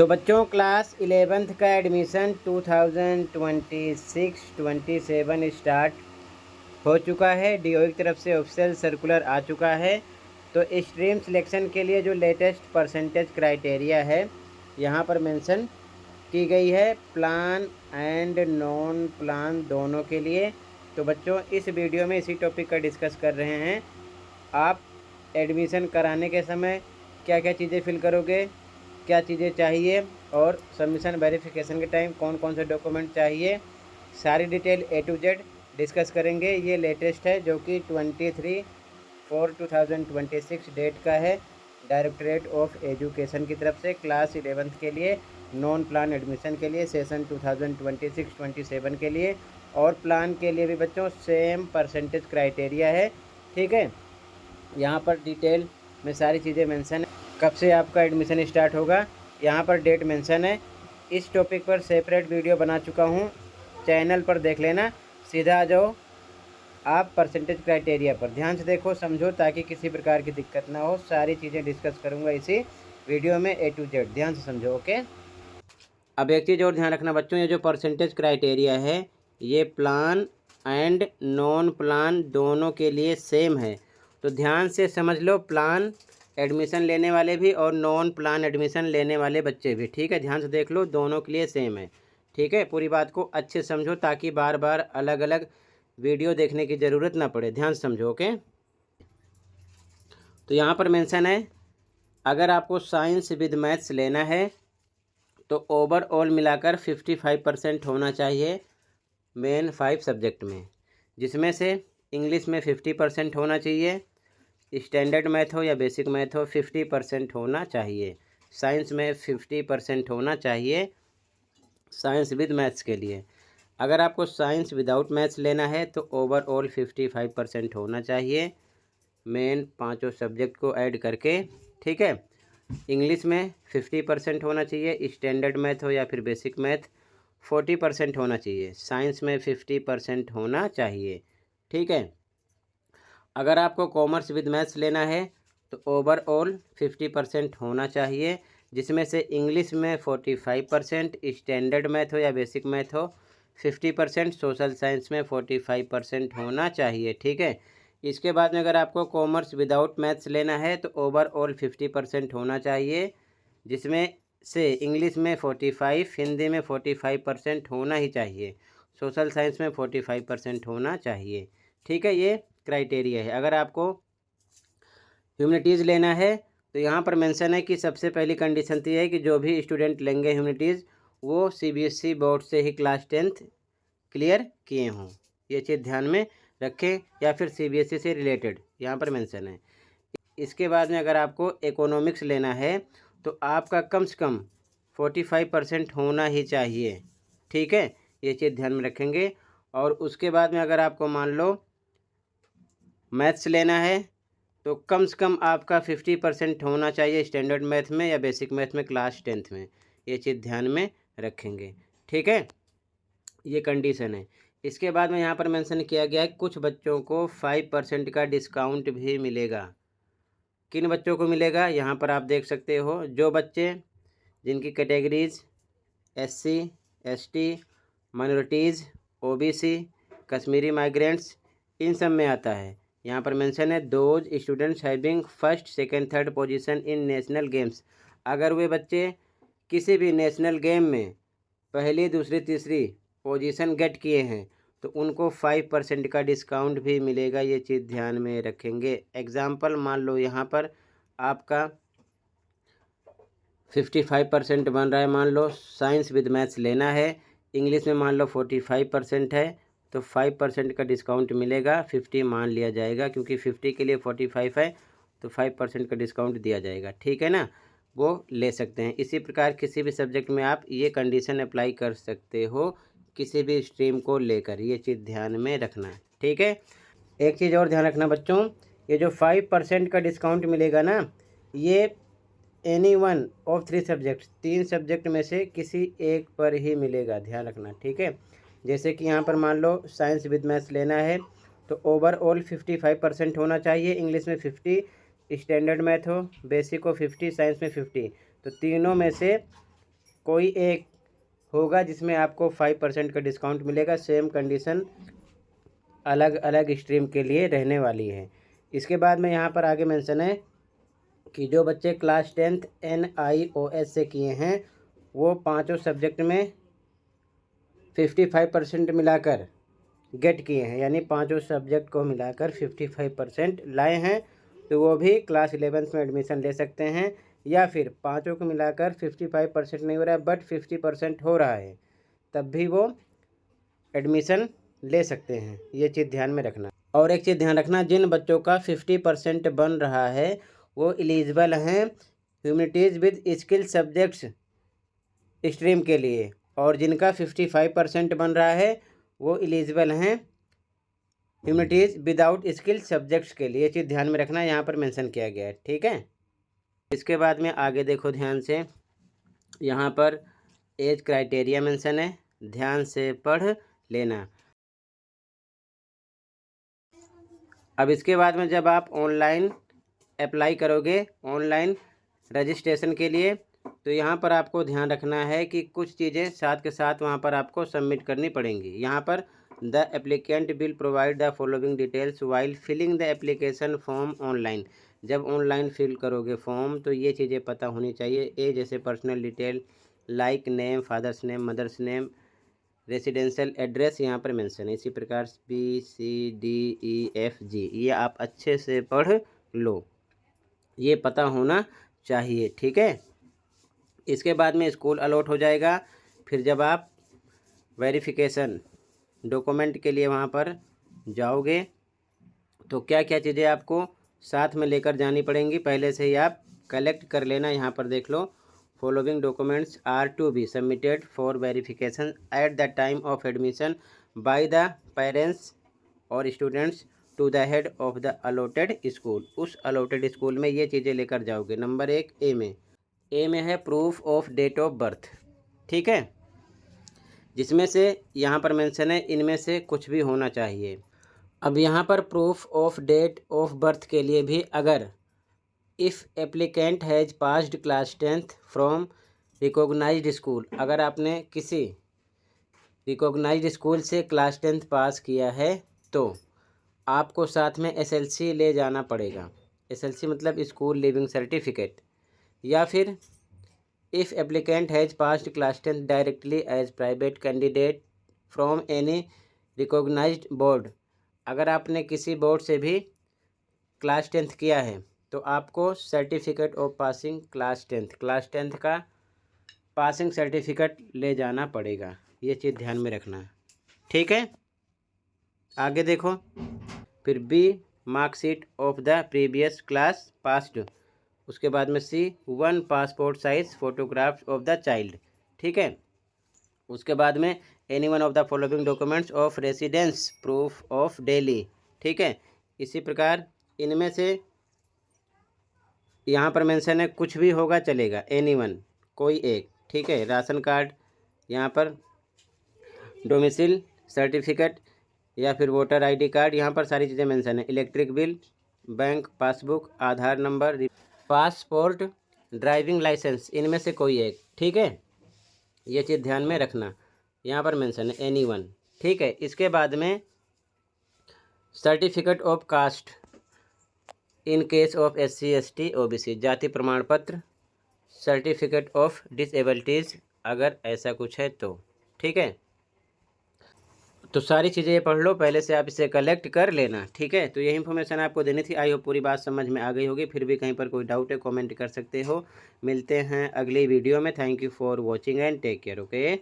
तो बच्चों class 11th का एडमिशन 2026-27 स्टार्ट हो चुका है। डीओ की तरफ से ऑफिशियल सर्कुलर आ चुका है। तो स्ट्रीम सिलेक्शन के लिए जो लेटेस्ट परसेंटेज क्राइटेरिया है यहाँ पर मेंशन की गई है, प्लान एंड नॉन प्लान दोनों के लिए। तो बच्चों इस वीडियो में इसी टॉपिक का डिस्कस कर रहे हैं। आप एडमिशन कराने के समय क्या क्या चीज़ें फिल करोगे, क्या चीज़ें चाहिए, और सबमिशन वेरिफिकेशन के टाइम कौन कौन से डॉक्यूमेंट चाहिए, सारी detail A to Z discuss करेंगे। ये लेटेस्ट है जो कि 23/4/2026 डेट का है। डायरेक्टरेट ऑफ एजुकेशन की तरफ से क्लास 11th के लिए नॉन प्लान एडमिशन के लिए सेशन 2026-27 के लिए, और प्लान के लिए भी बच्चों सेम परसेंटेज क्राइटेरिया है। ठीक है, यहाँ पर डिटेल में सारी चीज़ें मेंशन है। कब से आपका एडमिशन स्टार्ट होगा यहाँ पर डेट मेंशन है। इस टॉपिक पर सेपरेट वीडियो बना चुका हूँ, चैनल पर देख लेना। सीधा आ जाओ आप परसेंटेज क्राइटेरिया पर, ध्यान से देखो समझो ताकि किसी प्रकार की दिक्कत ना हो। सारी चीज़ें डिस्कस करूँगा इसी वीडियो में A to Z, ध्यान से समझो। ओके, अब एक चीज़ और ध्यान रखना बच्चों, ये जो परसेंटेज क्राइटेरिया है ये प्लान एंड नॉन प्लान दोनों के लिए सेम है। तो ध्यान से समझ लो, प्लान एडमिशन लेने वाले भी और नॉन प्लान एडमिशन लेने वाले बच्चे भी। ठीक है, ध्यान से देख लो, दोनों के लिए सेम है। ठीक है, पूरी बात को अच्छे से समझो ताकि बार बार अलग अलग वीडियो देखने की ज़रूरत ना पड़े। ध्यान से समझो। ओके, तो यहाँ पर मेंशन है, अगर आपको साइंस विद मैथ्स लेना है तो ओवरऑल मिलाकर 55% होना चाहिए मेन 5 सब्जेक्ट में, जिसमें से इंग्लिश में 50% होना चाहिए, स्टैंडर्ड मैथ हो या बेसिक मैथ हो 50% होना चाहिए, साइंस में 50% होना चाहिए साइंस विद मैथ्स के लिए। अगर आपको साइंस विदाउट मैथ्स लेना है तो ओवरऑल 55% होना चाहिए मेन पाँचों सब्जेक्ट को ऐड करके। ठीक है, इंग्लिश में 50% होना चाहिए, स्टैंडर्ड मैथ हो या फिर बेसिक मैथ 40% होना चाहिए, साइंस में 50% होना चाहिए। ठीक है, अगर आपको कॉमर्स विद मैथ्स लेना है तो ओवरऑल 50% होना चाहिए, जिसमें से इंग्लिश में 45%, स्टैंडर्ड मैथ हो या बेसिक मैथ हो 50%, सोशल साइंस में 45% होना चाहिए। ठीक है, इसके बाद में अगर आपको कॉमर्स विदाउट मैथ्स लेना है तो ओवरऑल 50% होना चाहिए, जिसमें से इंग्लिश में 45, हिंदी में 45% होना ही चाहिए, सोशल साइंस में 45% होना चाहिए। ठीक है, ये क्राइटेरिया है। अगर आपको ह्यूमैनिटीज़ लेना है तो यहाँ पर मेंशन है कि सबसे पहली कंडीशन तो ये है कि जो भी स्टूडेंट लेंगे ह्यूमैनिटीज़ वो CBSE बोर्ड से ही क्लास 10th क्लियर किए हों। ये चीज़ ध्यान में रखें, या फिर CBSE से रिलेटेड यहाँ पर मेंशन है। इसके बाद में अगर आपको इकोनॉमिक्स लेना है तो आपका कम से कम 45% होना ही चाहिए। ठीक है, ये चीज़ ध्यान में रखेंगे। और उसके बाद में अगर आपको मान लो मैथ्स लेना है तो कम से कम आपका 50% होना चाहिए स्टैंडर्ड मैथ में या बेसिक मैथ में क्लास 10th में। ये चीज़ ध्यान में रखेंगे। ठीक है, ये कंडीशन है। इसके बाद में यहाँ पर मेंशन किया गया है कुछ बच्चों को 5% का डिस्काउंट भी मिलेगा। किन बच्चों को मिलेगा यहाँ पर आप देख सकते हो, जो बच्चे जिनकी categories SC ST minorities OBC Kashmiri migrants इन सब में आता है। यहाँ पर मेंशन है those students having first second third position in national games. अगर वे बच्चे किसी भी नेशनल गेम में पहली दूसरी तीसरी पोजीशन गेट किए हैं तो उनको 5% का डिस्काउंट भी मिलेगा। ये चीज़ ध्यान में रखेंगे। एग्ज़ाम्पल मान लो यहाँ पर आपका 55% बन रहा है, मान लो साइंस विद मैथ्स लेना है, इंग्लिश में मान लो 45% है तो 5% का डिस्काउंट मिलेगा, 50 मान लिया जाएगा क्योंकि 50 के लिए 45 है तो 5% का डिस्काउंट दिया जाएगा। ठीक है ना, वो ले सकते हैं। इसी प्रकार किसी भी सब्जेक्ट में आप ये कंडीशन अप्लाई कर सकते हो किसी भी स्ट्रीम को लेकर, ये चीज़ ध्यान में रखना। ठीक है, एक चीज़ और ध्यान रखना बच्चों, ये जो 5% का डिस्काउंट मिलेगा ना, ये any one of 3 subjects, 3 subject में से किसी एक पर ही मिलेगा, ध्यान रखना। ठीक है, जैसे कि यहाँ पर मान लो साइंस विद मैथ्स लेना है तो ओवरऑल 55% होना चाहिए, इंग्लिश में 50, स्टैंडर्ड मैथ हो बेसिक हो 50, साइंस में 50, तो तीनों में से कोई एक होगा जिसमें आपको 5% का डिस्काउंट मिलेगा। सेम कंडीशन अलग अलग स्ट्रीम के लिए रहने वाली है। इसके बाद में यहाँ पर आगे मेंशन है कि जो बच्चे क्लास 10th NIOS से किए हैं वो पांचों सब्जेक्ट में 55% मिलाकर गेट किए हैं, यानी पांचों सब्जेक्ट को मिलाकर 55% लाए हैं, तो वो भी क्लास 11th में एडमिशन ले सकते हैं। या फिर पांचों को मिलाकर 55% नहीं हो रहा है बट 50% हो रहा है, तब भी वो एडमिशन ले सकते हैं। ये चीज़ ध्यान में रखना। और एक चीज़ ध्यान रखना, जिन बच्चों का 50% बन रहा है वो एलिजिबल हैं humanities with skill subjects stream के लिए, और जिनका 55% बन रहा है वो एलिजिबल हैं ह्यूमैनिटीज़ विदाउट स्किल सब्जेक्ट्स के लिए। ये चीज़ ध्यान में रखना, यहाँ पर मेंशन किया गया है, ठीक है। इसके बाद में आगे देखो ध्यान से, यहाँ पर एज क्राइटेरिया मेंशन है, ध्यान से पढ़ लेना। अब इसके बाद में जब आप ऑनलाइन अप्लाई करोगे ऑनलाइन रजिस्ट्रेशन के लिए, तो यहाँ पर आपको ध्यान रखना है कि कुछ चीज़ें साथ के साथ वहाँ पर आपको सबमिट करनी पड़ेंगी। यहाँ पर the applicant will provide the following details while filling the application form online. जब ऑनलाइन फिल करोगे फॉर्म तो ये चीज़ें पता होनी चाहिए। ए जैसे personal detail like name, father's name, mother's name, residential address यहाँ पर मेंशन है। इसी प्रकार BCDEFG ये आप अच्छे से पढ़ लो, ये पता होना चाहिए, ठीक है। इसके बाद में स्कूल अलॉट हो जाएगा। फिर जब आप वेरिफिकेशन डॉक्यूमेंट के लिए वहाँ पर जाओगे तो क्या क्या चीज़ें आपको साथ में लेकर जानी पड़ेंगी, पहले से ही आप कलेक्ट कर लेना। यहाँ पर देख लो, following documents are to be submitted for verification at the time of admission by the parents और students to the head of the allotted school. उस अलॉटेड स्कूल में ये चीज़ें लेकर जाओगे। नंबर 1 ए में है proof of date of birth, ठीक है, जिसमें से यहाँ पर मेंशन है इनमें से कुछ भी होना चाहिए। अब यहाँ पर proof of date of birth के लिए भी अगर if applicant has passed class 10th from recognised school, अगर आपने किसी रिकॉग्नाइज्ड स्कूल से क्लास 10th पास किया है तो आपको साथ में SLC ले जाना पड़ेगा। SLC मतलब स्कूल लिविंग सर्टिफिकेट। या फिर if applicant has passed class 10th directly as private candidate from any recognised board, अगर आपने किसी बोर्ड से भी क्लास 10th किया है तो आपको certificate of passing class 10th का पासिंग सर्टिफिकेट ले जाना पड़ेगा। ये चीज़ ध्यान में रखना, ठीक है। आगे देखो, फिर B marksheet of the previous class passed. उसके बाद में C 1 passport size photographs of the child, ठीक है। उसके बाद में any one of the following documents of residence proof of Delhi, ठीक है। इसी प्रकार इनमें से यहाँ पर मेंशन है कुछ भी होगा चलेगा, एनी वन कोई एक, ठीक है। राशन कार्ड, यहाँ पर डोमिसिल सर्टिफिकेट या फिर वोटर ID कार्ड, यहाँ पर सारी चीज़ें मेंशन है। इलेक्ट्रिक बिल, बैंक पासबुक, आधार नंबर, पासपोर्ट, ड्राइविंग लाइसेंस, इनमें से कोई एक, ठीक है। ये चीज़ ध्यान में रखना, यहाँ पर मेंशन है एनी वन, ठीक है। इसके बाद में certificate of caste in case of SC ST OBC, जाति प्रमाण पत्र, सर्टिफिकेट ऑफ डिसेबिलिटीज़ अगर ऐसा कुछ है तो, ठीक है। तो सारी चीज़ें पढ़ लो, पहले से आप इसे कलेक्ट कर लेना, ठीक है। तो यही इन्फॉर्मेशन आपको देनी थी। आई होप पूरी बात समझ में आ गई होगी। फिर भी कहीं पर कोई डाउट है कमेंट कर सकते हो। मिलते हैं अगली वीडियो में। Thank you for watching and take care, okay.